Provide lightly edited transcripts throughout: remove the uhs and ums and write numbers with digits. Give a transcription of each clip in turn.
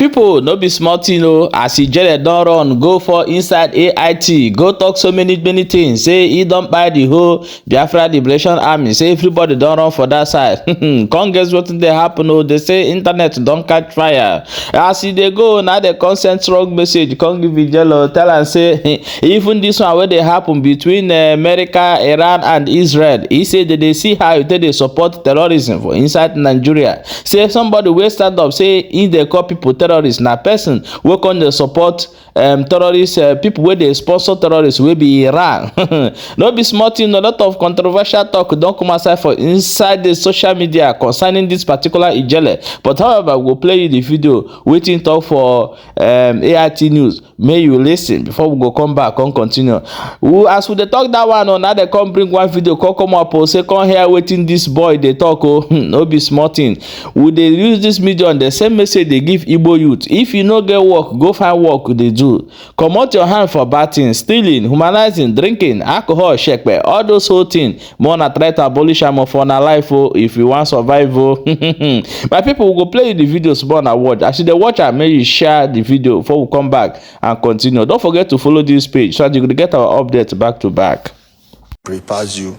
people no be small thing o, as Ijele don run go for inside AIT go talk so many things, say he don buy the whole Biafra Liberation Army, say everybody don run for that side. Come guess wetin dey happen o, they say internet don catch fire. As e dey go, na dey come send wrong message come give Ijele, tell am say even this one wey dey happen between America, Iran and Israel, he say they dey see how they dey support terrorism for inside Nigeria. Say somebody wey stand up say he dey call people terrorists na person wey come dey support terrorists, people wey dey sponsor terrorists wey be Iran. No be small thing, a lot of controversial talk don come outside for inside the social media concerning this particular Ijele. But however, we go play you the video wetin talk for AIT news. May you listen before we go come back come continue. As we dey talk that one, now they come bring one video come up say come hear wetin this boy dey talk. No be small thing. We dey use this medium, the same message they give Igbo youth. If you no get work, go find work they do. Comot your hand for bad things, stealing, humanizing, drinking, alcohol, shepe, all those whole things. More na try to abolish am for na life if you want survive. My people, we go play the videos more na watch. As you dey watch am, make you share the video before we come back and continue. Don't forget to follow this page so that you can get our updates back to back. Prepares you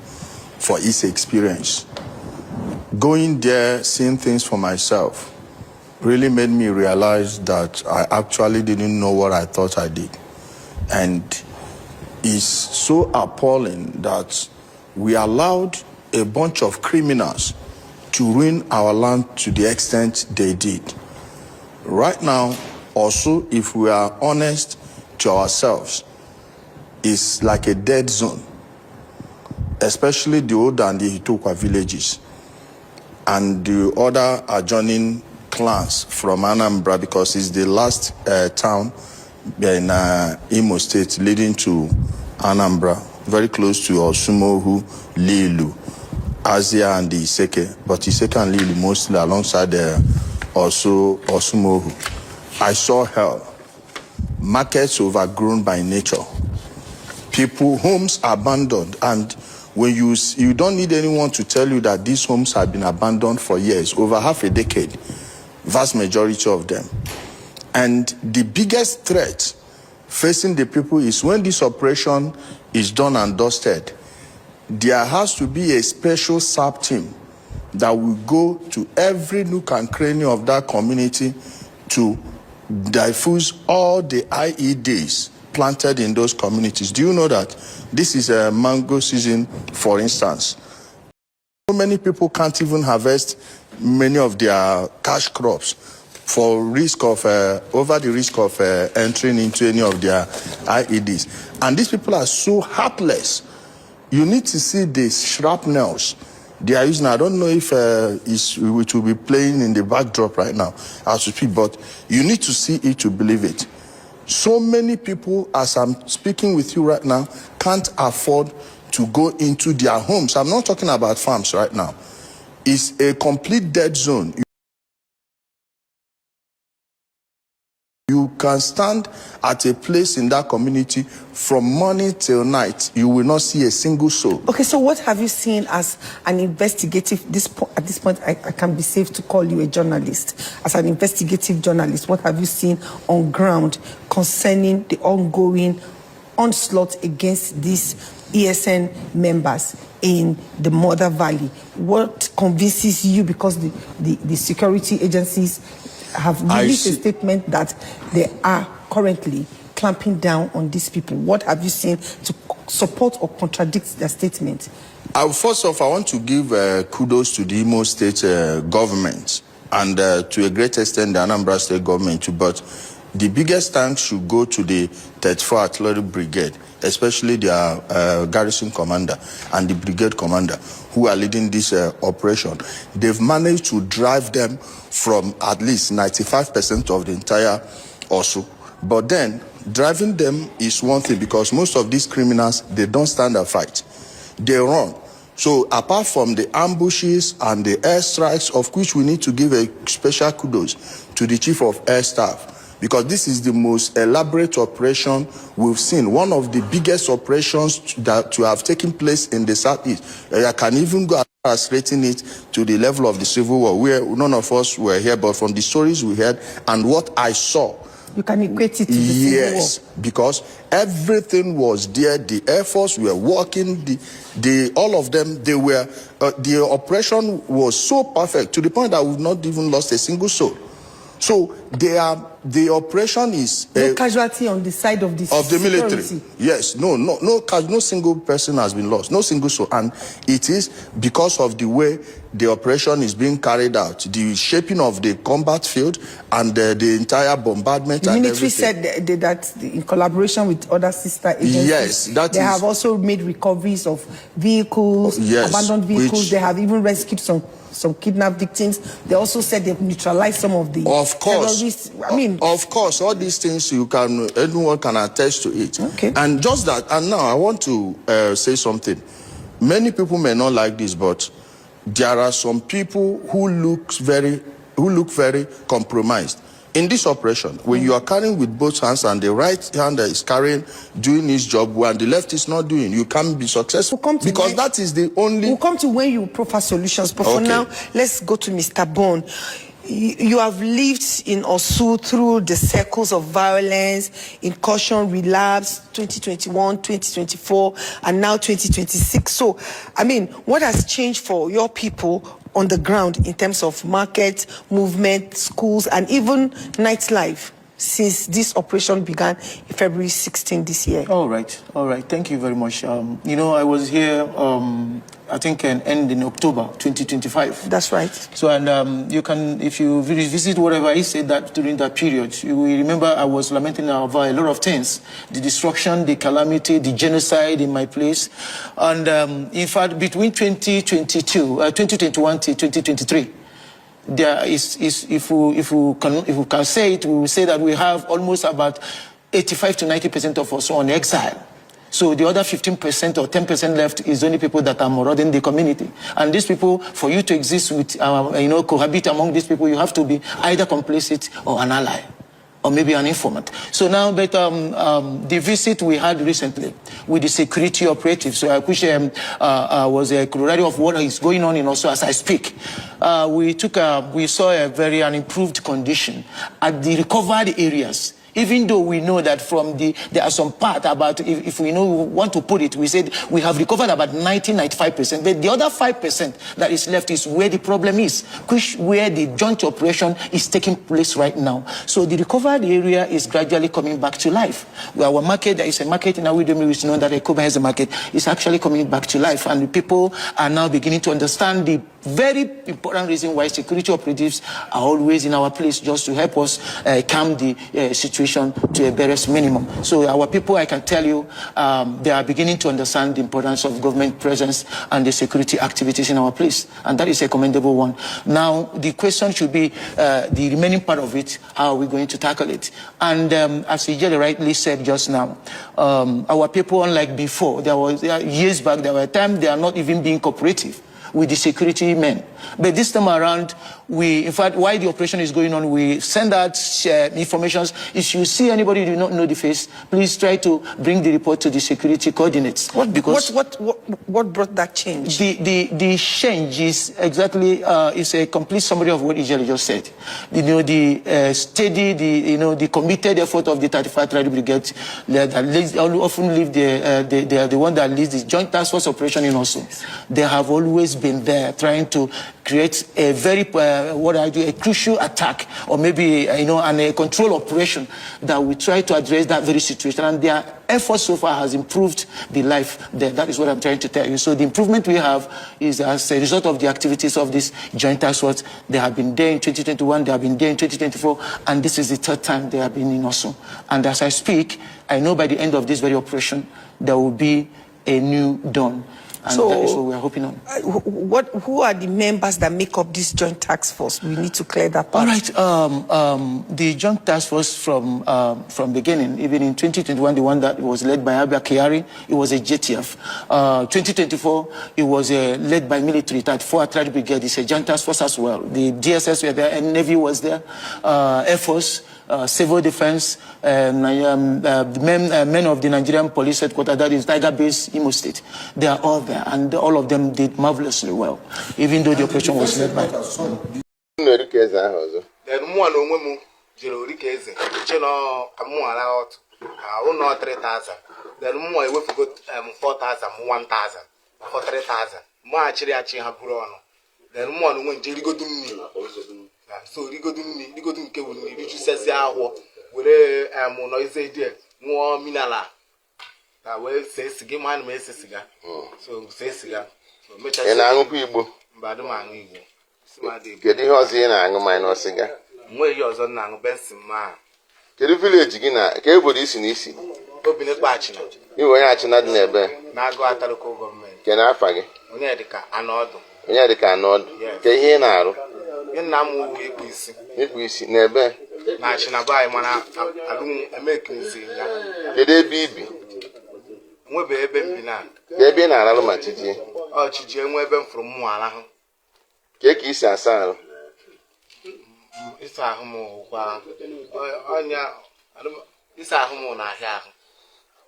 for its experience. Going there, seeing things for myself, really made me realize that I actually didn't know what I thought I did. And it's so appalling that we allowed a bunch of criminals to ruin our land to the extent they did. Right now, also, if we are honest to ourselves, it's like a dead zone, especially the Oda and the Hitokwa villages and the other adjoining clans from Anambra, because it's the last town in Imo State leading to Anambra, very close to Osumogho, Lilu, Asia and the Iseke, but Iseke and Lilu mostly alongside also Osumogho. I saw hell, markets overgrown by nature, people, homes abandoned, and when you don't need anyone to tell you that these homes have been abandoned for years, over half a decade, vast majority of them. And the biggest threat facing the people is when this operation is done and dusted, there has to be a special SAP team that will go to every nook and cranny of that community to diffuse all the IEDs planted in those communities. Do you know that this is a mango season, for instance? So many people can't even harvest many of their cash crops for risk of over the risk of entering into any of their IEDs. And these people are so heartless. You need to see the shrapnels they are using. I don't know if it will be playing in the backdrop right now as we speak, but you need to see it to believe it. So many people, as I'm speaking with you right now, can't afford to go into their homes. I'm not talking about farms right now. It's a complete dead zone. You can stand at a place in that community from morning till night. You will not see a single soul. Okay, so what have you seen as an investigative, at this point, I can be safe to call you a journalist. As an investigative journalist, what have you seen on ground concerning the ongoing onslaught against these ESN members in the Mother Valley? What convinces you, because the security agencies have released a statement that they are currently clamping down on these people? What have you seen to support or contradict their statement? First off, I want to give kudos to the Imo State government and to a great extent the Anambra State government too, but the biggest thanks should go to the 34 Artillery Brigade, especially their garrison commander and the brigade commander who are leading this operation. They've managed to drive them from at least 95% of the entire Osu. But then, driving them is one thing, because most of these criminals, they don't stand a fight. They run. So apart from the ambushes and the airstrikes, of which we need to give a special kudos to the Chief of Air Staff, because this is the most elaborate operation we've seen, one of the biggest operations that to have taken place in the Southeast. I can even go Translating it to the level of the Civil War, where none of us were here, but from the stories we heard and what I saw, you can equate it to the Civil War. yes, because everything was there. The Air Force were working. All of them, they were. The operation was so perfect to the point that we've not even lost a single soul. So the operation is no casualty on the side of the military. security. Yes, no single person has been lost, no single soul, and it is because of the way the operation is being carried out, the shaping of the combat field, and the entire bombardment. The and military everything. said that in collaboration with other sister agencies, yes, they have also made recoveries of vehicles, yes, abandoned vehicles. They have even rescued some kidnapped victims. They also said they've neutralized some of the terrorists. I mean, of course, all these things anyone can attest to it. Okay. And just that. And now I want to say something. Many people may not like this, but there are some people who look very compromised. In this operation, when you are carrying with both hands and the right hand is doing his job when the left is not doing, you can't be successful. Because that is the only... We'll come to when you proffer solutions. But for now, let's go to Mr. Bone. You have lived in Osu through the circles of violence, incursion, relapse, 2021, 2024, and now 2026. So, I mean, what has changed for your people on the ground in terms of market, movement, schools, and even nightlife since this operation began in February 16 this year? All right. Thank you very much. You know, I was here, I think, end in October 2025. That's right. So, and you can, if you revisit whatever I said that during that period, you will remember I was lamenting about a lot of things: the destruction, the calamity, the genocide in my place, and in fact, between 2021 to 2023. There is if we can say it, we will say that we have almost about 85 to 90% of us on exile. So the other 15% or 10% left is only people that are marauding the community. And these people, for you to exist with, cohabit among these people, you have to be either complicit or an ally, or maybe an informant. So now, but the visit we had recently with the security operatives, so I wish was a corollary of what is going on in also as I speak. We saw an improved condition at the recovered areas. Even though we know that there are some part about, if we want to put it, we said we have recovered about 90-95%, but the other 5% that is left is where the problem is, where the joint operation is taking place right now. So the recovered area is gradually coming back to life. Our market, there is a market in Awidemi, which is known that Ekoba has a market, is actually coming back to life, and the people are now beginning to understand the very important reason why security operatives are always in our place, just to help us calm the situation to a barest minimum. So our people, I can tell you, they are beginning to understand the importance of government presence and the security activities in our place, and that is a commendable one. Now, the question should be the remaining part of it: how are we going to tackle it? And as Ijele rightly said just now, our people, unlike before, years back, there were times they are not even being cooperative with the security men. But this time around, in fact, while the operation is going on, we send out information. If you see anybody you do not know the face, please try to bring the report to the security coordinates. What brought that change? The change is exactly is a complete summary of what Ijele just said. The steady, the committed effort of the 35th Rifle Brigade that often lead they are the one that leads the Joint Task Force operation in Osu. They have always been there trying to create a very a crucial attack, or maybe and a control operation that will try to address that very situation. And their effort so far has improved the life there. That is what I'm trying to tell you. So the improvement we have is as a result of the activities of this joint task force. They have been there in 2021, they have been there in 2024, and this is the third time they have been in Osu. And as I speak, I know by the end of this very operation, there will be a new dawn. And so that is what we are hoping on. Who are the members that make up this joint task force? We need to clear that part. All right. The joint task force from beginning, even in 2021, the one that was led by Abia Kyari, it was a JTF. 2024, it was led by military. That 4th Artillery Brigade is a joint task force as well. The DSS were there, and Navy was there, Air Force, civil defense, the men of the Nigerian police headquarters, that is Tiger Base, Imo State. They are all there, and all of them did marvelously well, even though the operation was led by. Then one woman, Jerorikeze, Chino, Amuara out, 3,000. Then more, we got 4,000, 1,000, for 3,000. More actually, have grown. Then one went to go to me. So, you go to me, you go to me, you says, where noise there, more minala. That way says, give man, Messi cigar. So, say cigar. And I hope people, but the man, Getting horse in and minus cigar. Where yours on now, best man. Get a village again, everybody's in easy. Open a batch. You were actually not never. Now go at the government. Can I fag it? Unyedica, an order. Unyedica, an order. Get here now. In Namu, if we see never. National buy mana, I make me see. Get a baby. We'll be a baby now. There be an aromatity. Oh, Chijian Webben from Moala. Cake is a sound. It's a homo. It's a homo.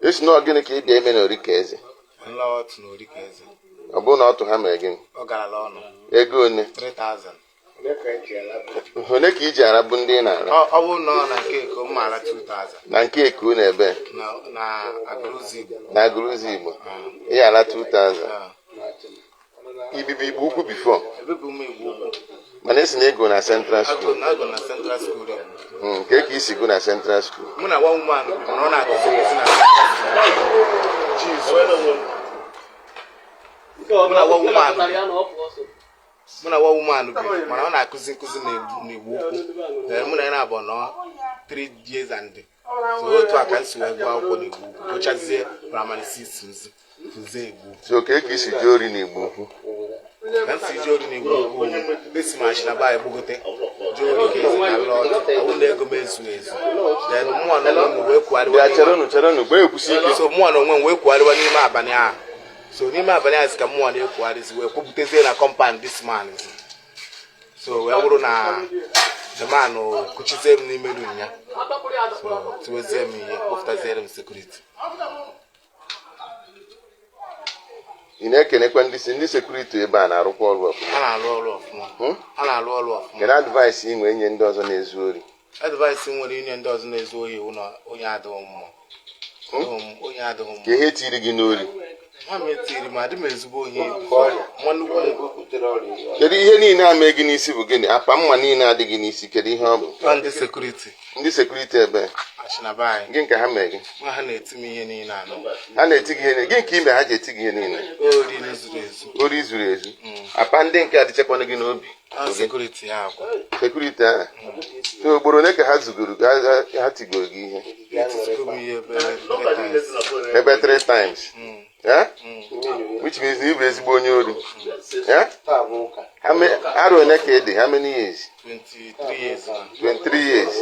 It's not going to keep them in a recase. Lord, no recase. A bone out to hammer again. Oh, Galano. A good 3,000. Honeki Jarabundina. I will know a cake of Mala 2,000. Nanke Kunebe. Na Agruzibo. Yeah, 2,000. He be book before. But let's go na Central School. I go na Central School. Cake is go na Central School. Muna one man, no na Muna one woman, man, I cousin in Igbo. Then Muna na bono 3 years and so to I can see go on Igbo, which is there primary systems. So cake is Jory in Igbo. That's Jory in Igbo. This match na buy Bogote. Jory is a lot. I won't go Messues. Then one on work while we are so one on work while we are Bania. So Nima Bania is come on, what is where Puputezela compound this man. So we are na the man who could save Nimedunia. So to examine after zero security. In a connect this security ban a roll of can advise him when you doesn't is worry. Advise him when you doesn't is worry, Oyadom. You hate it again. I'm a tear, madam is going one Kedi na making isi again. Upon money na digging isi Kedi hub and the security. In the security be. Ashinabai. Ginka Hameg. Mahanet me in Nano. And a tigging again came a hadget in. Oh, these rays. Upon Dinka the Chapon again will be. Security. Security. So Boroneka has to go. Had to go again. About 3 times. Yeah? Which means you raise Bonio. Yeah? How many years? 23 years. 23 years.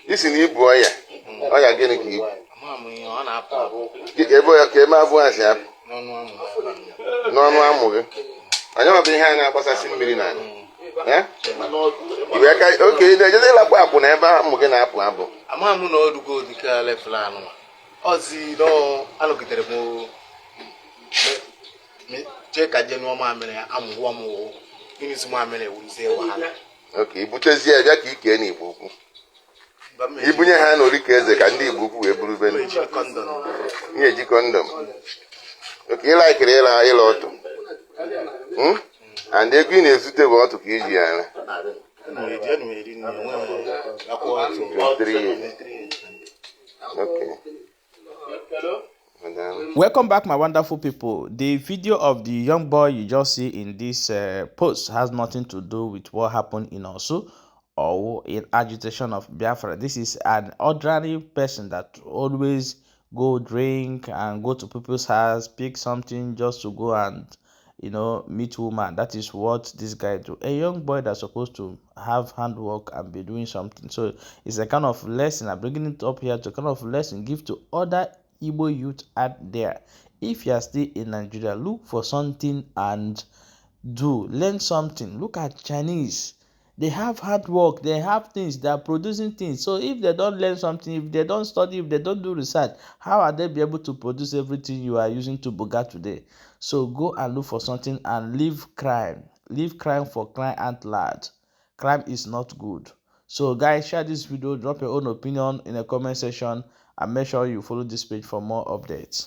This is new boy. Oh, you're getting keep. Get a boy came out once. No, I know behind I was a million. Yeah? Okay, there's a lot of never moving up. I'm not going to go to the car left land. Ozzy, no, I look at the move. Check a general man, I'm one more. You need some money, will say, okay, but there's here, Jackie, any book. Even your hand or the case, the candy book will prove condom. Yeah, condom. Okay, like a lot. And they've been a suitable to kill you. 3 years. Okay. Welcome back, my wonderful people. The video of the young boy you just see in this post has nothing to do with what happened in Osu or in agitation of Biafra. This is an ordinary person that always go drink and go to people's house, pick something just to go and meet woman. That is what this guy do. A young boy that's supposed to have handwork and be doing something. So it's a kind of lesson. I'm bringing it up here to kind of lesson give to other Igbo youth out there. If you are still in Nigeria, look for something and learn something. Look at Chinese. They have hard work, they have things, they are producing things. So if they don't learn something, if they don't study, if they don't do research, how are they be able to produce everything you are using to boga today? So go and look for something and leave crime. Leave crime for crying out loud. Crime is not good. So guys, share this video, drop your own opinion in the comment section, and make sure you follow this page for more updates.